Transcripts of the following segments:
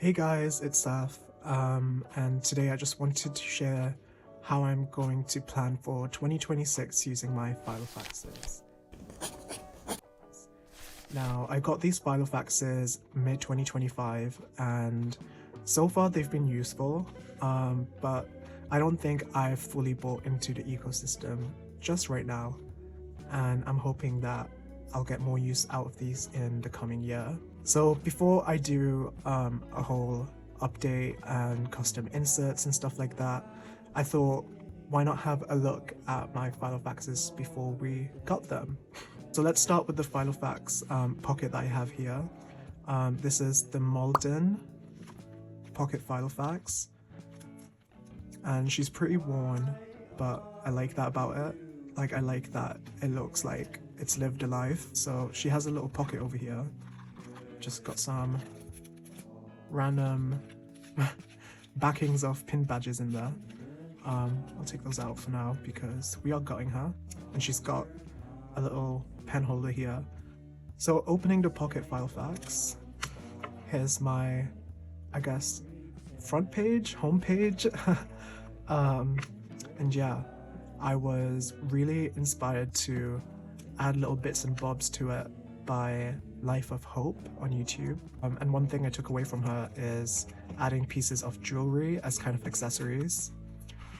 Hey guys, it's Saif, and today I just wanted to share how I'm going to plan for 2026 using my Filofaxes. Now, I got these Filofaxes mid-2025, and so far they've been useful, but I don't think I've fully bought into the ecosystem just right now, and I'm hoping that I'll get more use out of these in the coming year. So before I do a whole update and custom inserts and stuff like that, I thought, why not have a look at my Filofaxes before we got them? So let's start with the Filofax pocket that I have here. This is the Malden pocket Filofax, and she's pretty worn, but I like that about it. Like, I like that it looks like it's lived a life. So she has a little pocket over here. Just got some random backings of pin badges in there. I'll take those out for now because we are gutting her. And she's got a little pen holder here. So opening the pocket Filofax, here's my, I guess, front page, home page. And yeah, I was really inspired to add little bits and bobs to it by Life of Hope on YouTube. And one thing I took away from her is adding pieces of jewelry as kind of accessories.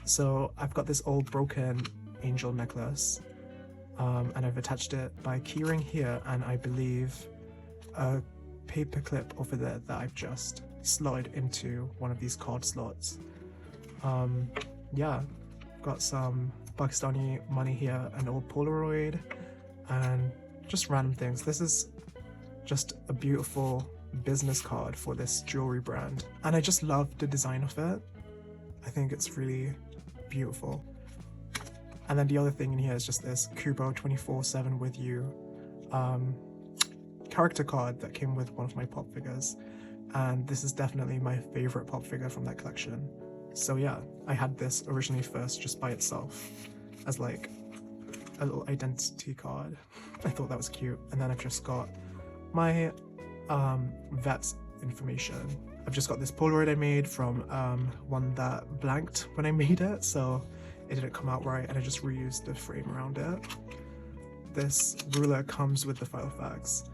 So I've got this old broken angel necklace, and I've attached it by keyring here, and I believe a paper clip over there that I've just slotted into one of these card slots. Yeah, got some Pakistani money here, an old Polaroid, and just random things. This is just a beautiful business card for this jewelry brand, and I just love the design of it. I think it's really beautiful. And then the other thing in here is just this Kubo 24/7 with you character card that came with one of my pop figures, and this is definitely my favorite pop figure from that collection. So yeah, I had this originally first just by itself as like a little identity card. I thought that was cute. And then I've just got my vet's information. I've just got this Polaroid I made from one that blanked when I made it, so it didn't come out right, and I just reused the frame around it. This ruler comes with the Filofax.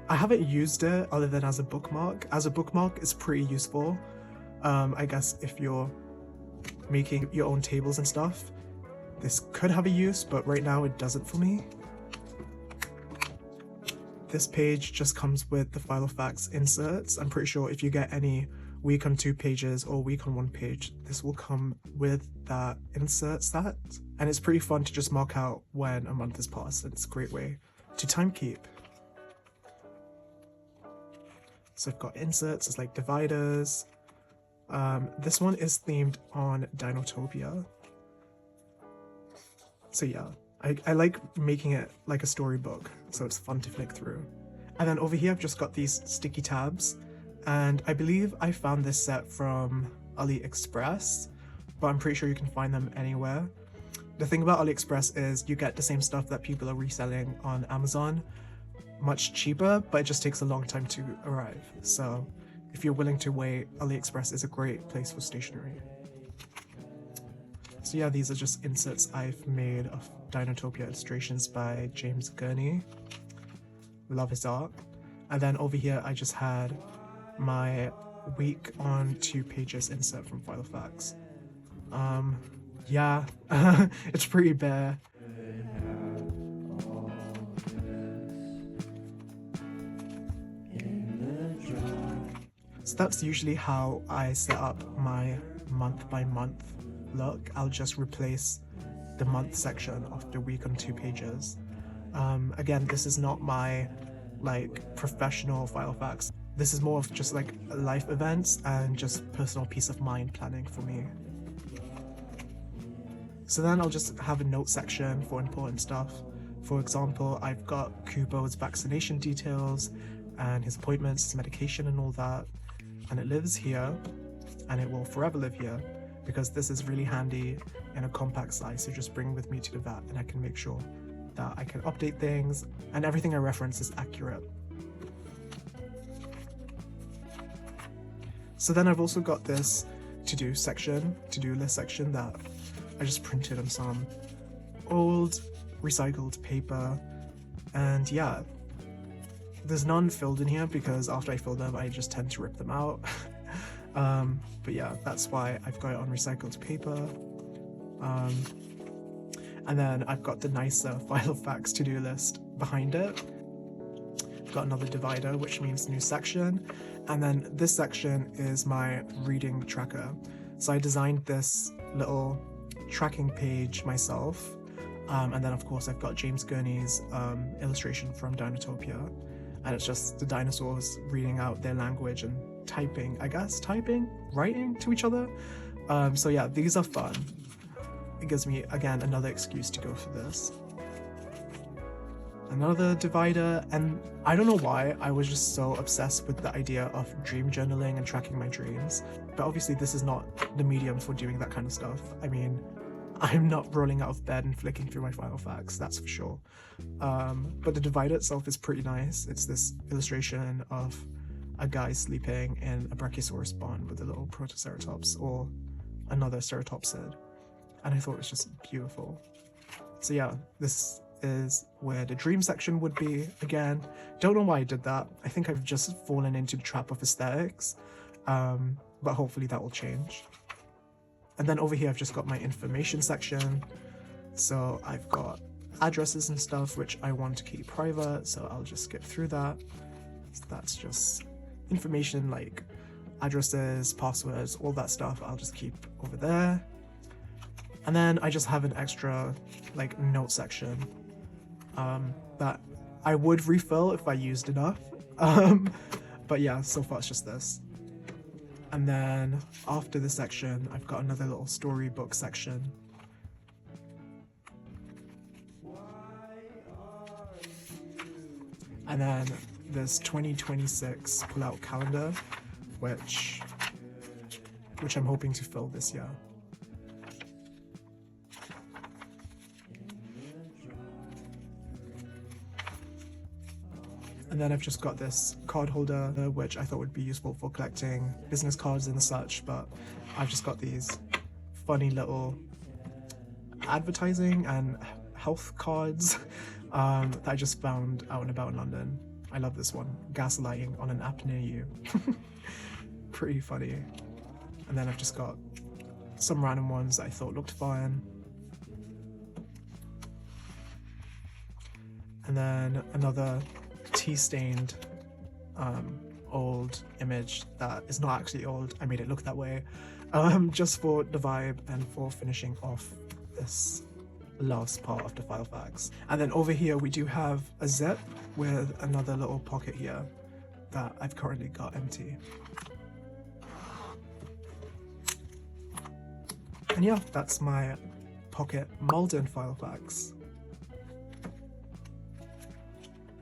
I haven't used it other than as a bookmark. As a bookmark, it's pretty useful. I guess if you're making your own tables and stuff, this could have a use, but right now it doesn't for me. This page just comes with the Filofax inserts. I'm pretty sure if you get any week on 2 pages or week on 1 page, this will come with that insert set. And it's pretty fun to just mark out when a month has passed, and it's a great way to time keep. So I've got inserts as like dividers. This one is themed on Dinotopia. So yeah, I like making it like a storybook, so it's fun to flick through. And then over here I've just got these sticky tabs, and I believe I found this set from AliExpress, but I'm pretty sure you can find them anywhere. The thing about AliExpress is you get the same stuff that people are reselling on Amazon, much cheaper, but it just takes a long time to arrive. So if you're willing to wait, AliExpress is a great place for stationery. So yeah, these are just inserts I've made of Dinotopia illustrations by James Gurney. Love his art. And then over here I just had my week on 2 pages insert from Filofax. Yeah, it's pretty bare. So that's usually how I set up my month by month look. I'll just replace the month section of the week on 2 pages. Again, this is not my like professional Filofax. This is more of just like life events and just personal peace of mind planning for me. So then I'll just have a note section for important stuff. For example, I've got Kubo's vaccination details and his appointments, his medication and all that. And it lives here, and it will forever live here, because this is really handy in a compact size. So just bring with me to the vet, and I can make sure that I can update things and everything I reference is accurate. So then I've also got this to-do list section that I just printed on some old recycled paper. And yeah, there's none filled in here because after I fill them, I just tend to rip them out. But yeah, that's why I've got it on recycled paper. And then I've got the nicer Filofax to-do list behind it. I've got another divider, which means new section. And then this section is my reading tracker. So I designed this little tracking page myself. And then of course I've got James Gurney's illustration from Dinotopia. And it's just the dinosaurs reading out their language and typing, writing to each other. So yeah, these are fun. It gives me, again, another excuse to go for this. Another divider, and I don't know why I was just so obsessed with the idea of dream journaling and tracking my dreams. But obviously this is not the medium for doing that kind of stuff. I mean, I'm not rolling out of bed and flicking through my Filofax, that's for sure. But the divider itself is pretty nice. It's this illustration of a guy sleeping in a Brachiosaurus barn with a little Protoceratops or another ceratopsid. And I thought it was just beautiful. So yeah, this is where the dream section would be. Again, don't know why I did that. I think I've just fallen into the trap of aesthetics, but hopefully that will change. And then over here, I've just got my information section. So I've got addresses and stuff, which I want to keep private. So I'll just skip through that. So that's just information like addresses, passwords, all that stuff. I'll just keep over there. And then I just have an extra like note section that I would refill if I used enough. But yeah, so far it's just this. And then after this section, I've got another little storybook section. And then this 2026 pull-out calendar, which I'm hoping to fill this year. And then I've just got this card holder, which I thought would be useful for collecting business cards and such, but I've just got these funny little advertising and health cards that I just found out and about in London. I love this one, gaslighting on an app near you. Pretty funny. And then I've just got some random ones that I thought looked fun. And then another tea-stained old image that is not actually old. I made it look that way just for the vibe and for finishing off this last part of the Filofax. And then over here we do have a zip with another little pocket here that I've currently got empty. And yeah, that's my pocket Malden Filofax.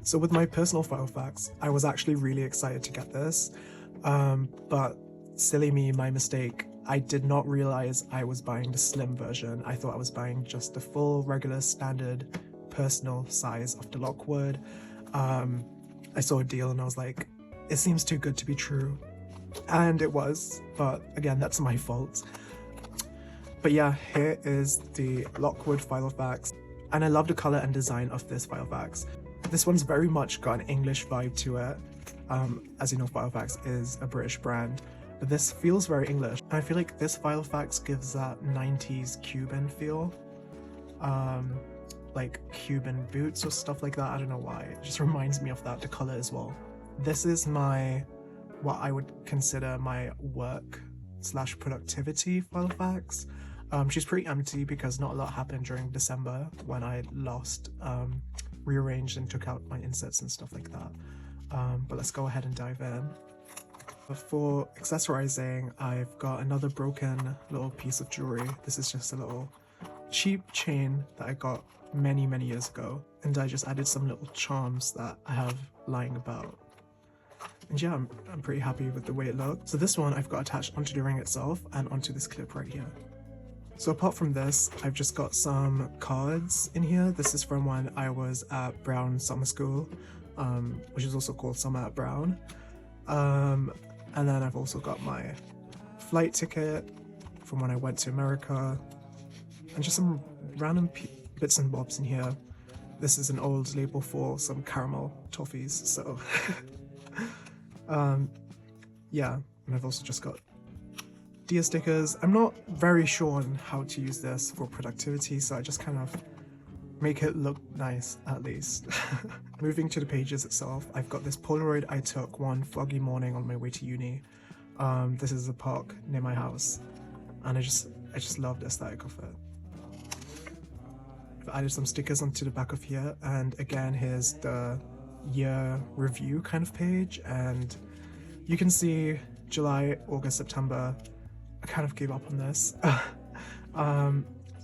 So with my personal Filofax, I was actually really excited to get this, but silly me, my mistake, I did not realize I was buying the slim version. I thought I was buying just the full, regular, standard, personal size of the Lockwood. I saw a deal and I was like, it seems too good to be true. And it was, but again, that's my fault. But yeah, here is the Lockwood Filofax, and I love the color and design of this Filofax. This one's very much got an English vibe to it. As you know, Filofax is a British brand, but this feels very English. And I feel like this Filofax gives that 90s Cuban feel. Like Cuban boots or stuff like that, I don't know why. It just reminds me of that, the color as well. This is what I would consider my work/productivity Filofax. She's pretty empty because not a lot happened during December when I last rearranged and took out my insets and stuff like that. But let's go ahead and dive in. For accessorizing, I've got another broken little piece of jewelry. This is just a little cheap chain that I got many years ago, and I just added some little charms that I have lying about. And yeah, I'm pretty happy with the way it looks. So this one I've got attached onto the ring itself and onto this clip right here. So apart from this, I've just got some cards in here. This is from when I was at Brown Summer School, which is also called Summer at Brown. And then I've also got my flight ticket from when I went to America, and just some random bits and bobs in here. This is an old label for some caramel toffees, so yeah. And I've also just got deer stickers. I'm not very sure on how to use this for productivity, so I just kind of make it look nice at least. Moving to the pages itself, I've got this Polaroid I took one foggy morning on my way to uni. This is a park near my house, and I just love the aesthetic of it. I've added some stickers onto the back of here, and again, here's the year review kind of page, and you can see July, August, September. I kind of gave up on this.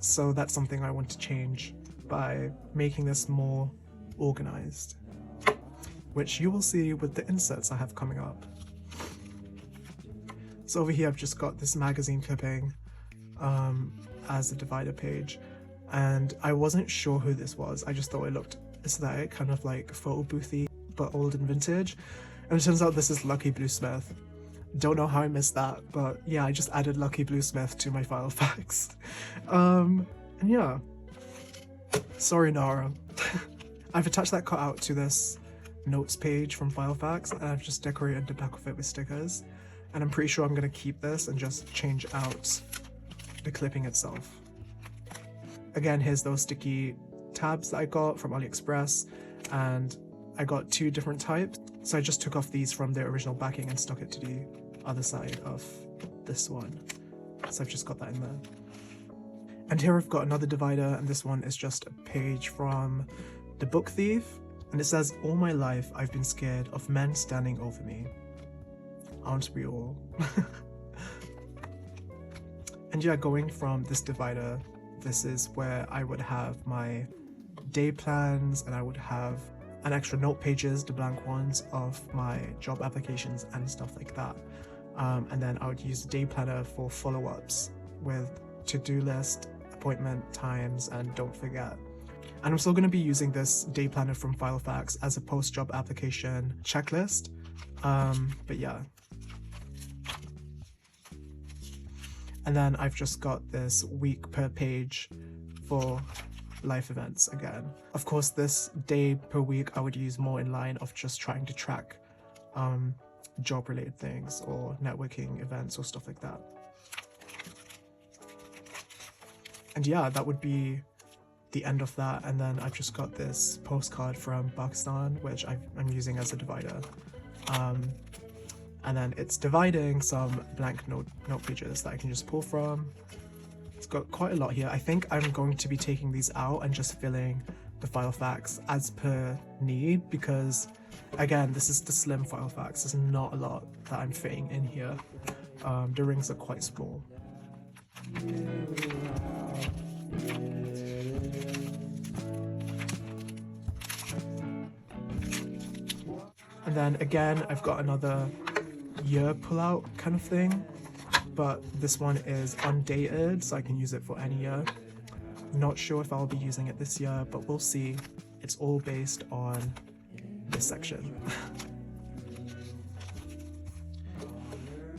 So that's something I want to change by making this more organized, which you will see with the inserts I have coming up. So over here I've just got this magazine clipping as a divider page, and I wasn't sure who this was. I just thought it looked aesthetic, kind of like photo boothy, but old and vintage. And it turns out this is Lucky Bluesmith. Don't know how I missed that, but yeah, I just added Lucky Bluesmith to my Filofax. And yeah, sorry Nara. I've attached that cutout to this notes page from Filofax, and I've just decorated the back of it with stickers. And I'm pretty sure I'm gonna keep this and just change out the clipping itself. Again, here's those sticky tabs that I got from AliExpress, and I got 2 different types. So I just took off these from their original backing and stuck it to the other side of this one. So I've just got that in there. And here I've got another divider, and this one is just a page from The Book Thief, and it says, "All my life I've been scared of men standing over me. Aren't we all?" And yeah, going from this divider, this is where I would have my day plans, and I would have an extra note pages, the blank ones, of my job applications and stuff like that. And then I would use the day planner for follow-ups with to-do list, appointment times, and don't forget. And I'm still going to be using this day planner from Filofax as a post-job application checklist. But yeah. And then I've just got this week per page for life events again. Of course, this day per week I would use more in line of just trying to track job related things or networking events or stuff like that. And yeah, that would be the end of that. And then I've just got this postcard from Pakistan, which I'm using as a divider. And then it's dividing some blank note pages that I can just pull from. It's got quite a lot here. I think I'm going to be taking these out and just filling the Filofax as per need, because again, this is the slim Filofax. There's not a lot that I'm fitting in here. The rings are quite small. And then again, I've got another year pull-out kind of thing, but this one is undated, so I can use it for any year. Not sure if I'll be using it this year, but we'll see. It's all based on this section.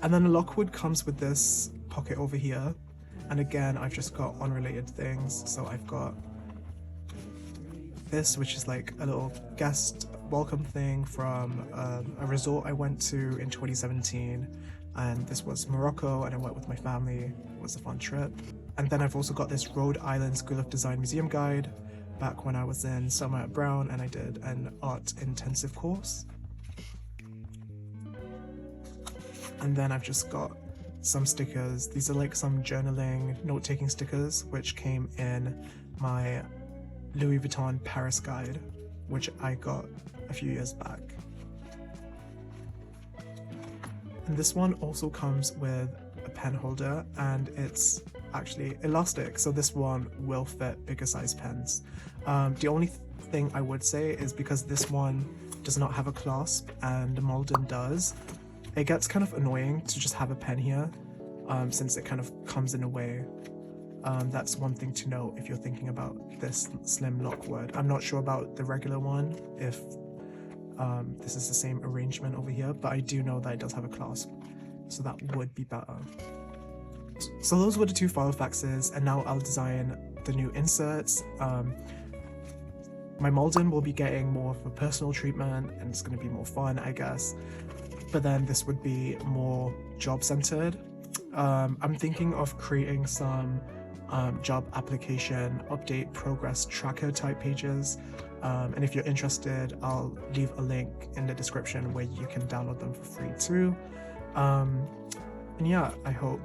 And then Lockwood comes with this pocket over here, and again, I've just got unrelated things. So I've got this, which is like a little guest welcome thing from a resort I went to in 2017, and this was Morocco, and I went with my family. It was a fun trip. And then I've also got this Rhode Island School of Design Museum guide back when I was in summer at Brown and I did an art intensive course. And then I've just got some stickers. These are like some journaling, note-taking stickers, which came in my Louis Vuitton Paris guide, which I got a few years back. And this one also comes with a pen holder, and it's actually elastic, so this one will fit bigger size pens. The only thing I would say is because this one does not have a clasp and the Malden does, it gets kind of annoying to just have a pen here, since it kind of comes in a way. That's one thing to note if you're thinking about this slim Lockwood. I'm not sure about the regular one, if this is the same arrangement over here, but I do know that it does have a clasp, so that would be better. So those were the two Filofaxes, and now I'll design the new inserts. My Malden will be getting more of a personal treatment, and it's going to be more fun, I guess. But then this would be more job-centered. I'm thinking of creating some job application update progress tracker type pages. And if you're interested, I'll leave a link in the description where you can download them for free too. And yeah, I hope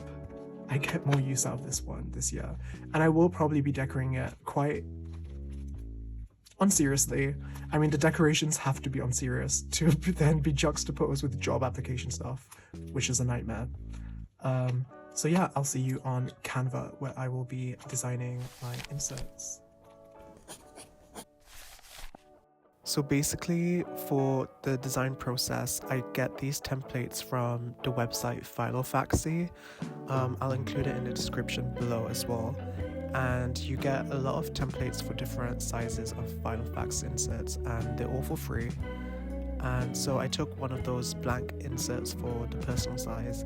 I get more use out of this one this year. And I will probably be decorating it quite unseriously. I mean, the decorations have to be unserious to then be juxtaposed with job application stuff, which is a nightmare. So yeah, I'll see you on Canva, where I will be designing my inserts. So basically, for the design process, I get these templates from the website Filofaxes. I'll include it in the description below as well. And you get a lot of templates for different sizes of Filofax inserts, and they're all for free. And so I took one of those blank inserts for the personal size,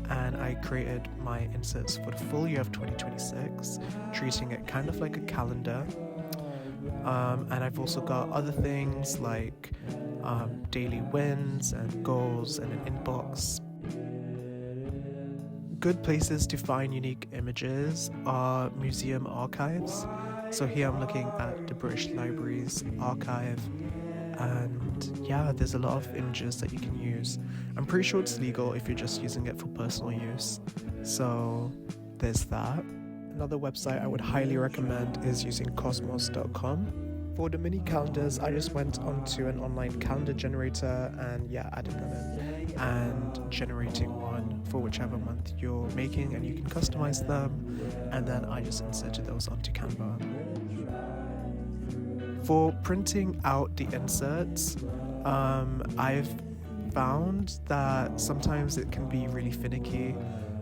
and I created my inserts for the full year of 2026, treating it kind of like a calendar. And I've also got other things like daily wins and goals and an inbox. Good places to find unique images are museum archives. So here I'm looking at the British Library's archive, and yeah, there's a lot of images that you can use. I'm pretty sure it's legal if you're just using it for personal use. So there's that. Another website I would highly recommend is using cosmos.com. For the mini calendars, I just went onto an online calendar generator and yeah, added them in and generating one for whichever month you're making, and you can customize them, and then I just inserted those onto Canva. For printing out the inserts, I've found that sometimes it can be really finicky,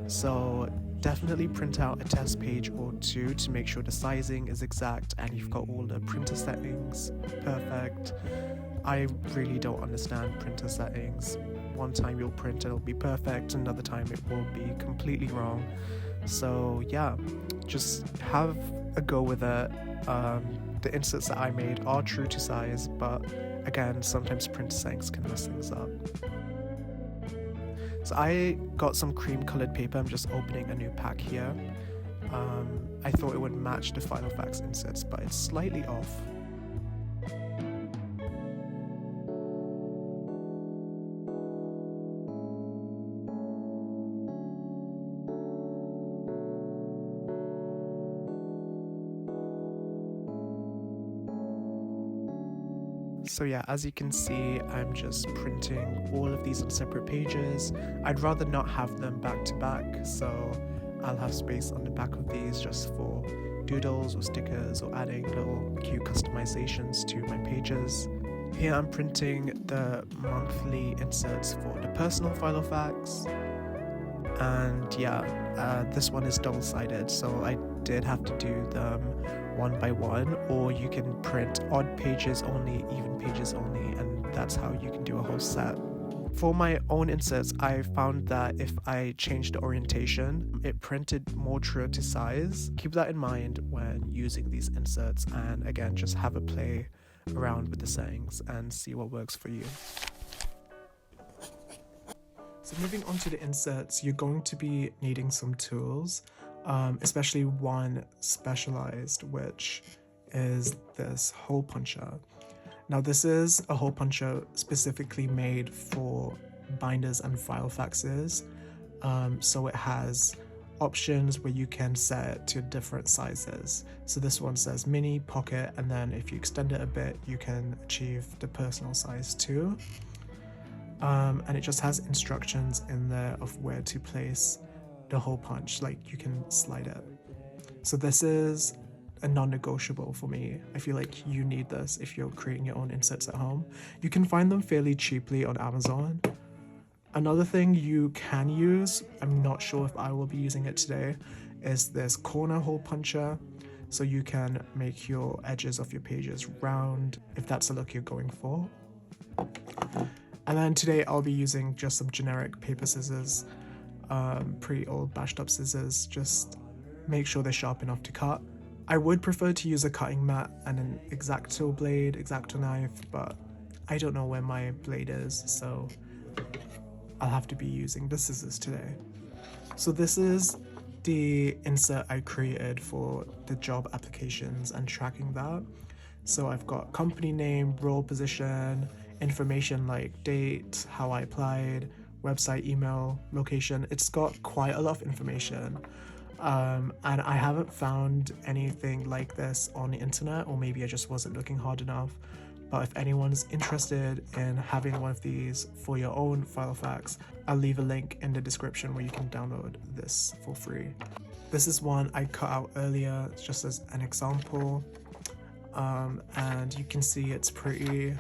so definitely print out a test page or two to make sure the sizing is exact and you've got all the printer settings perfect. I really don't understand printer settings. One time you'll print and it'll be perfect, another time it will be completely wrong. So yeah, just have a go with it. The inserts that I made are true to size, but again, sometimes printer settings can mess things up. So I got some cream colored paper. I'm just opening a new pack here. I thought it would match the Filofax inserts, but it's slightly off. So yeah, as you can see, I'm just printing all of these on separate pages. I'd rather not have them back to back, so I'll have space on the back of these just for doodles or stickers or adding little cute customizations to my pages. Here I'm printing the monthly inserts for the personal Filofax. And yeah, this one is double-sided, so I did have to do them one by one, or you can print odd pages only, even pages only, and that's how you can do a whole set. For my own inserts, I found that if I changed the orientation, it printed more true to size. Keep that in mind when using these inserts, and again, just have a play around with the settings and see what works for you. So moving on to the inserts, you're going to be needing some tools, especially one specialized, which is this hole puncher. Now this is a hole puncher specifically made for binders and Filofaxes, so it has options where you can set it to different sizes. So this one says mini, pocket, and then if you extend it a bit, you can achieve the personal size too. And it just has instructions in there of where to place the hole punch, like you can slide it. So this is a non-negotiable for me. I feel like you need this if you're creating your own inserts at home. You can find them fairly cheaply on Amazon. Another thing you can use, I'm not sure if I will be using it today, is this corner hole puncher. So you can make your edges of your pages round if that's the look you're going for. And then today I'll be using just some generic paper scissors, pretty old bashed up scissors, just make sure they're sharp enough to cut. I would prefer to use a cutting mat and an X-Acto blade, X-Acto knife, but I don't know where my blade is, so I'll have to be using the scissors today. So this is the insert I created for the job applications and tracking that. So I've got company name, role position, information like date, how I applied, website, email, location. It's got quite a lot of information. And I haven't found anything like this on the internet, or maybe I just wasn't looking hard enough. But if anyone's interested in having one of these for your own Filofax, I'll leave a link in the description where you can download this for free. This is one I cut out earlier just as an example, and you can see it's pretty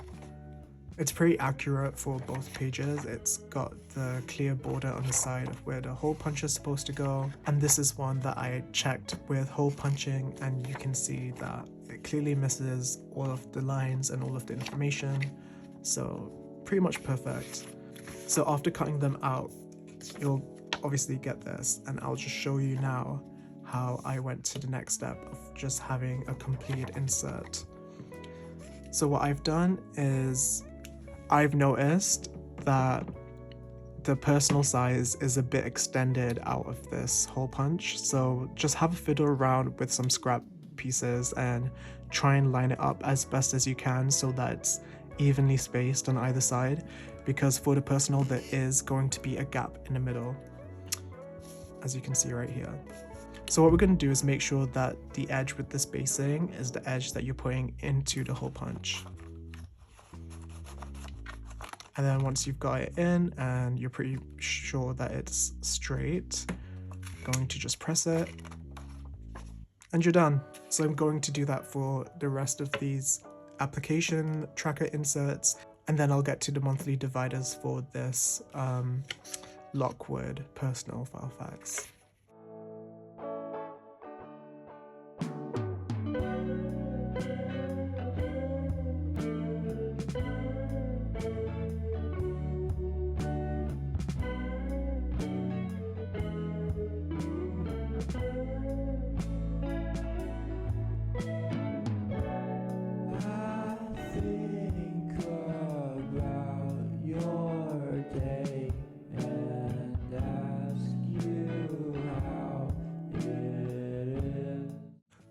accurate for both pages. It's got the clear border on the side of where the hole punch is supposed to go, and this is one that I checked with hole punching, and you can see that it clearly misses all of the lines and all of the information, so pretty much perfect. So after cutting them out, you'll obviously get this, and I'll just show you now how I went to the next step of just having a complete insert. So what I've done is I've noticed that the personal size is a bit extended out of this hole punch, so just have a fiddle around with some scrap pieces and try and line it up as best as you can so that it's evenly spaced on either side, because for the personal there is going to be a gap in the middle, as you can see right here. So what we're going to do is make sure that the edge with the spacing is the edge that you're putting into the hole punch. And then once you've got it in and you're pretty sure that it's straight, going to just press it and you're done. So I'm going to do that for the rest of these application tracker inserts, and then I'll get to the monthly dividers for this Lockwood personal Filofax.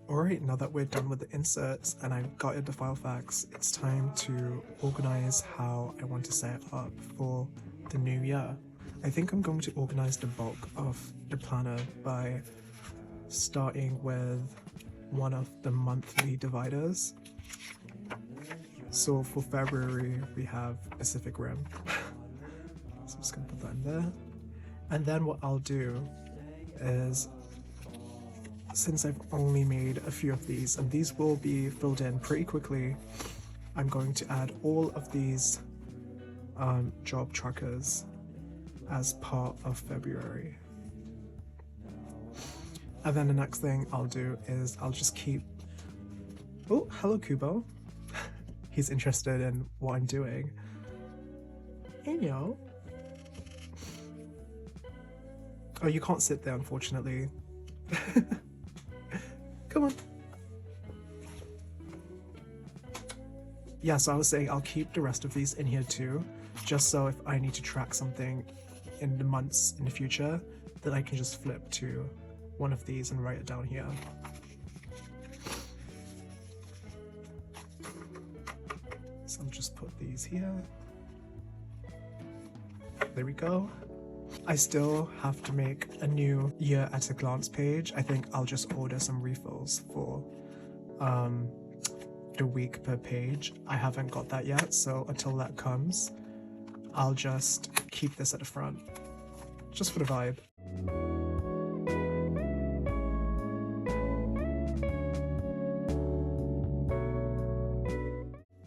Alright, now that we're done with the inserts and I've got it to Filofax, it's time to organize how I want to set it up for the new year. I think I'm going to organize the bulk of the planner by starting with one of the monthly dividers. So for February we have Pacific Rim. So I'm just going to put that in there. And then what I'll do is, since I've only made a few of these, and these will be filled in pretty quickly, I'm going to add all of these job trackers as part of February. And then the next thing I'll do is I'll just keep... Oh, hello Kubo. He's interested in what I'm doing. Hey yo. Oh, you can't sit there, unfortunately. Come on. Yeah, so I was saying I'll keep the rest of these in here too, just so if I need to track something in the months in the future, then I can just flip to one of these and write it down here. So I'll just put these here. There we go. I still have to make a new year at a glance page. I think I'll just order some refills for the week per page. I haven't got that yet, so until that comes, I'll just keep this at the front, just for the vibe.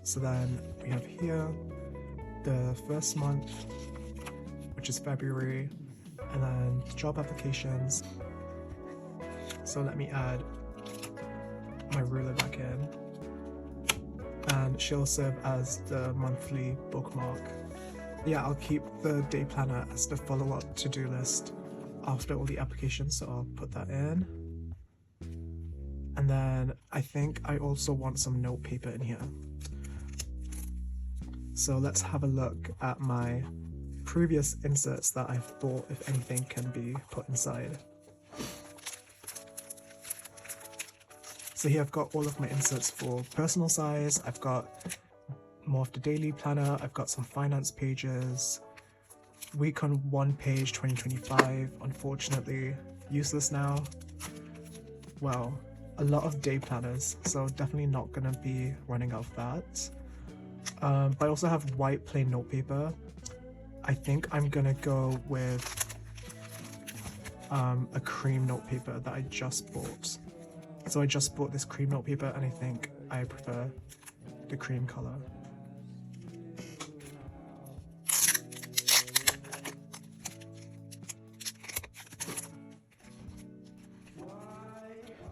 So then we have here the first month, which is February, and then job applications. So let me add my ruler back in, and she'll serve as the monthly bookmark Yeah, I'll keep the day planner as the follow-up to-do list after all the applications, so I'll put that in. And then I think I also want some note paper in here. So let's have a look at my previous inserts that I've bought, if anything can be put inside. So here I've got all of my inserts for personal size. I've got more of the daily planner. I've got some finance pages. Week on one page 2025, unfortunately useless now. Well, a lot of day planners, so definitely not gonna be running out of that. But I also have white plain notepaper. I think I'm gonna go with a cream notepaper that I just bought. So I just bought this cream notepaper and I think I prefer the cream color.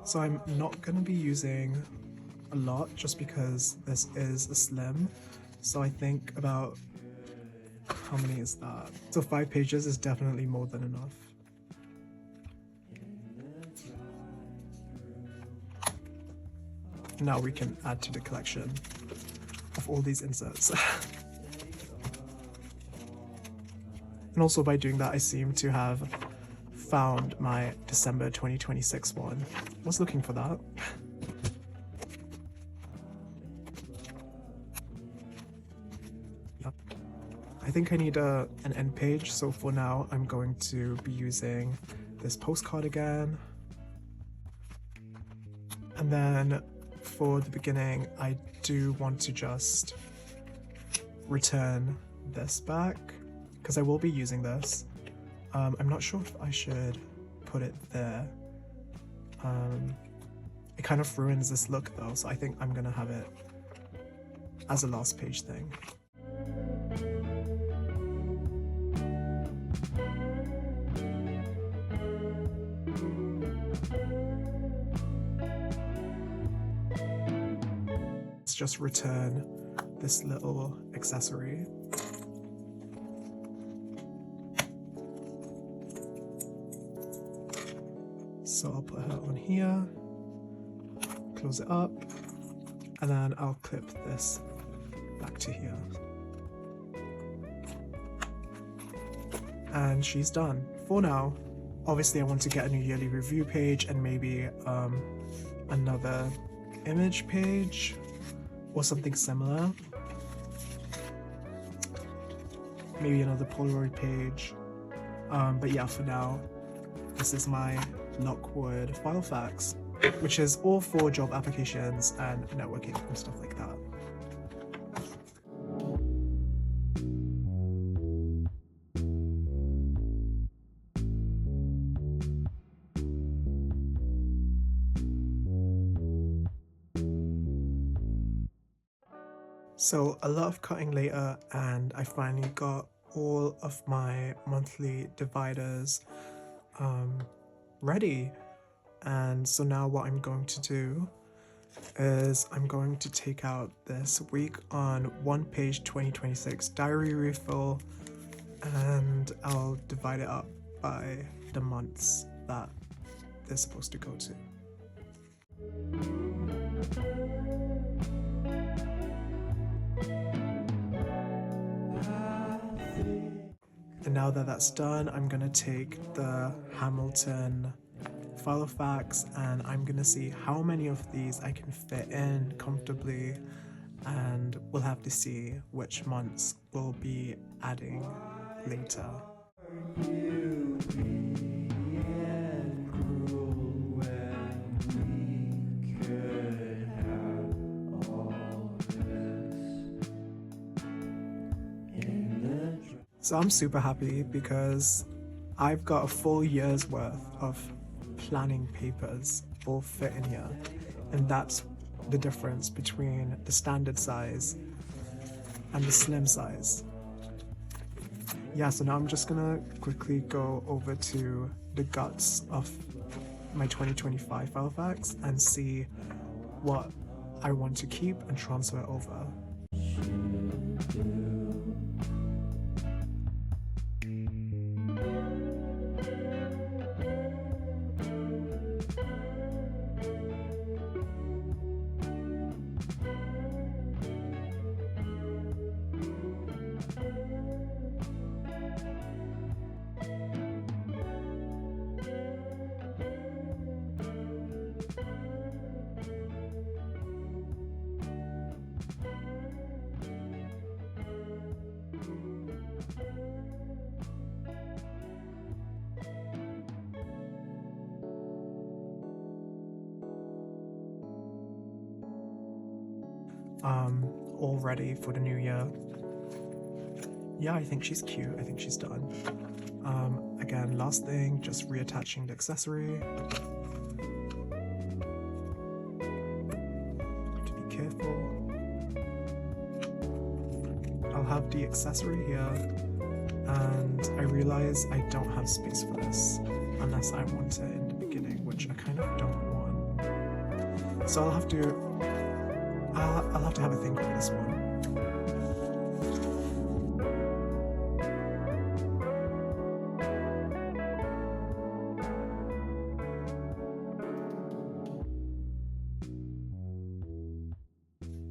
So I'm not going to be using a lot just because this is a slim. So I think about, how many is that? So 5 pages is definitely more than enough. Now we can add to the collection of all these inserts. And also by doing that, I seem to have found my December 2026 one. Was looking for that. Yep. I think I need an end page, so for now I'm going to be using this postcard again. And then for the beginning, I do want to just return this back because I will be using this. I'm not sure if I should put it there. It kind of ruins this look though, so I think I'm gonna have it as a last page thing. Let's just return this little accessory. So I'll put her on here, close it up, and then I'll clip this back to here. And she's done for now. Obviously I want to get a new yearly review page and maybe another image page or something similar. Maybe another Polaroid page. But yeah, for now, this is my Lockwood Filofax, which is all for job applications and networking and stuff like that. So a lot of cutting later, and I finally got all of my monthly dividers ready. And so now what I'm going to do is I'm going to take out this week on one page 2026 diary refill, and I'll divide it up by the months that they're supposed to go to. And now that that's done, I'm gonna take the Hamilton Filofax and I'm gonna see how many of these I can fit in comfortably, and we'll have to see which months we'll be adding later. So I'm super happy because I've got a full year's worth of planning papers all fit in here, and that's the difference between the standard size and the slim size. Yeah, so now I'm just gonna quickly go over to the guts of my 2025 Filofax and see what I want to keep and transfer over. all ready for the new year. Yeah, I think she's cute. I think she's done. Again, last thing, just reattaching the accessory. To be careful. I'll have the accessory here, and I realize I don't have space for this unless I want it in the beginning, which I kind of don't want. So I'll have to have a think on this one.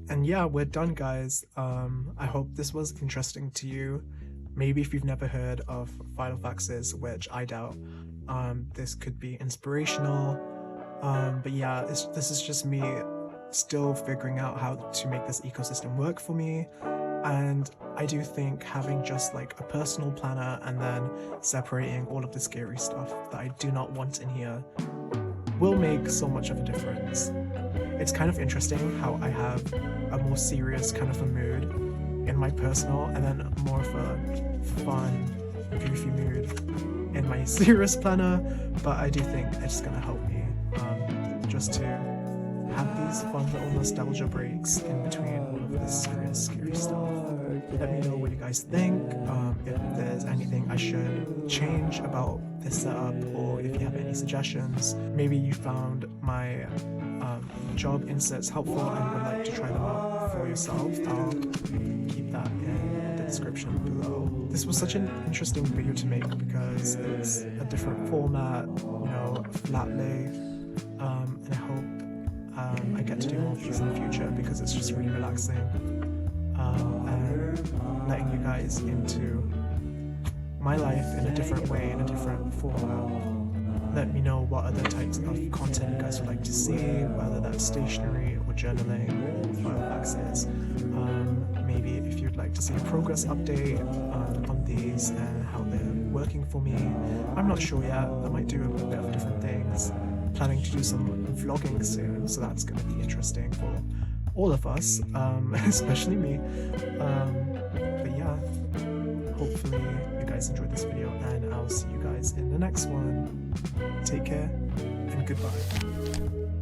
And yeah, we're done, guys. I hope this was interesting to you. Maybe if you've never heard of Filofaxes, which I doubt, this could be inspirational. But yeah, this is just me still figuring out how to make this ecosystem work for me. And I do think having just like a personal planner and then separating all of the scary stuff that I do not want in here will make so much of a difference. It's kind of interesting how I have a more serious kind of a mood in my personal and then more of a fun, goofy mood in my serious planner, but I do think it's gonna help me just to have these fun little nostalgia breaks in between all of this serious, scary stuff. Let me know what you guys think, if there's anything I should change about this setup, or if you have any suggestions. Maybe you found my job inserts helpful and would like to try them out for yourself. I'll keep that in the description below. This was such an interesting video to make because it's a different format, you know, flat lay, and I hope I get to do more of these in the future because it's just really relaxing, and letting you guys into my life in a different way, in a different format. Let me know what other types of content you guys would like to see, whether that's stationery or journaling or Filofaxes. Maybe if you'd like to see a progress update on these and how they're working for me. I'm not sure yet. I might do a bit of different things. Planning to do some vlogging soon, so that's going to be interesting for all of us, especially me. But yeah, hopefully you guys enjoyed this video, and I'll see you guys in the next one. Take care and goodbye.